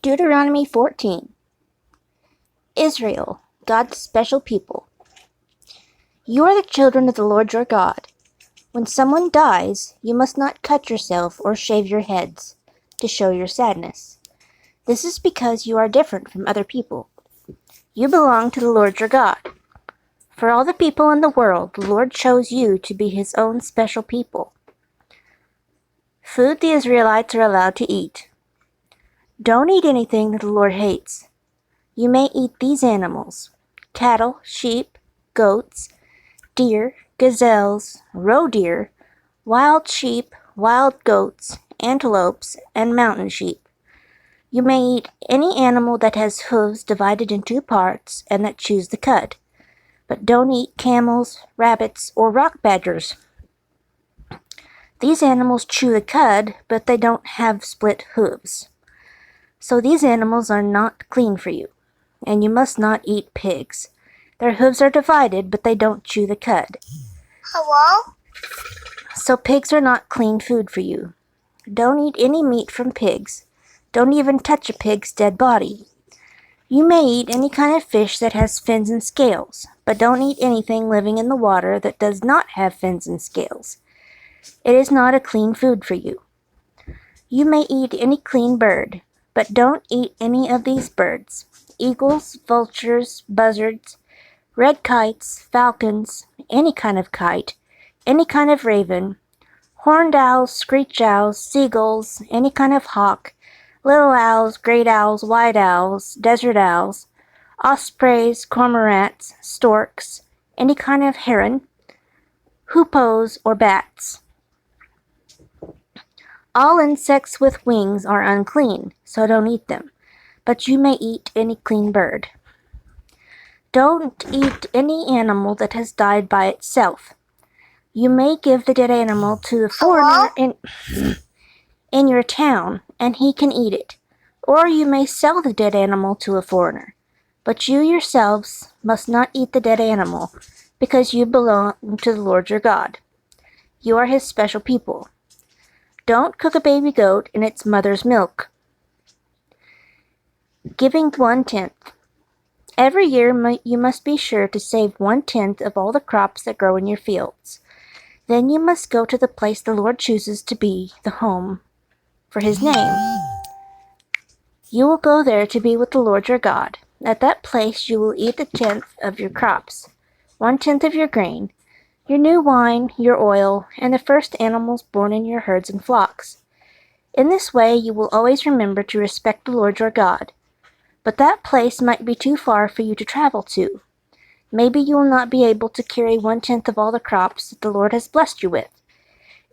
Deuteronomy 14. Israel, God's special people. You are the children of the Lord your God. When someone dies, you must not cut yourself or shave your heads to show your sadness. This is because you are different from other people. You belong to the Lord your God. For all the people in the world, the Lord chose you to be his own special people. Food the Israelites are allowed to eat. Don't eat anything that the Lord hates. You may eat these animals: cattle, sheep, goats, deer, gazelles, roe deer, wild sheep, wild goats, antelopes, and mountain sheep. You may eat any animal that has hooves divided in two parts and that chews the cud, but don't eat camels, rabbits, or rock badgers. These animals chew the cud, but they don't have split hooves. So these animals are not clean for you. And you must not eat pigs. Their hooves are divided, but they don't chew the cud. Hello? So pigs are not clean food for you. Don't eat any meat from pigs. Don't even touch a pig's dead body. You may eat any kind of fish that has fins and scales, but don't eat anything living in the water that does not have fins and scales. It is not a clean food for you. You may eat any clean bird, but don't eat any of these birds: eagles, vultures, buzzards, red kites, falcons, any kind of kite, any kind of raven, horned owls, screech owls, seagulls, any kind of hawk, little owls, great owls, white owls, desert owls, ospreys, cormorants, storks, any kind of heron, hoopoes, or bats. All insects with wings are unclean, so don't eat them, but you may eat any clean bird. Don't eat any animal that has died by itself. You may give the dead animal to the foreigner in your town, and he can eat it, or you may sell the dead animal to a foreigner. But you yourselves must not eat the dead animal, because you belong to the Lord your God. You are his special people. Don't cook a baby goat in its mother's milk. Giving 1/10. Every year you must be sure to save 1/10 of all the crops that grow in your fields. Then you must go to the place the Lord chooses to be the home for his name. You will go there to be with the Lord your God. At that place you will eat 1/10 of your crops, 1/10 of your grain, your new wine, your oil, and the first animals born in your herds and flocks. In this way you will always remember to respect the Lord your God. But that place might be too far for you to travel to. Maybe you will not be able to carry 1/10 of all the crops that the Lord has blessed you with.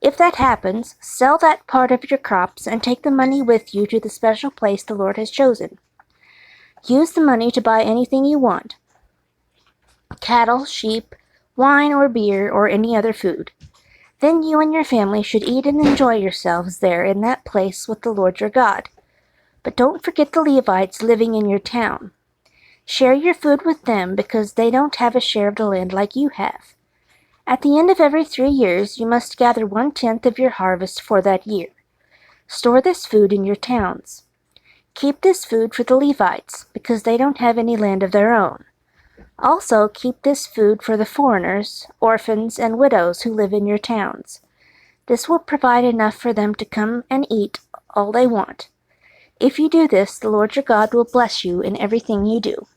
If that happens, sell that part of your crops and take the money with you to the special place the Lord has chosen. Use the money to buy anything you want: cattle, sheep, wine or beer, or any other food. Then you and your family should eat and enjoy yourselves there in that place with the Lord your God. But don't forget the Levites living in your town. Share your food with them, because they don't have a share of the land like you have. At the end of every 3 years, you must gather 1/10 of your harvest for that year. Store this food in your towns. Keep this food for the Levites, because they don't have any land of their own. Also, keep this food for the foreigners, orphans, and widows who live in your towns. This will provide enough for them to come and eat all they want. If you do this, the Lord your God will bless you in everything you do.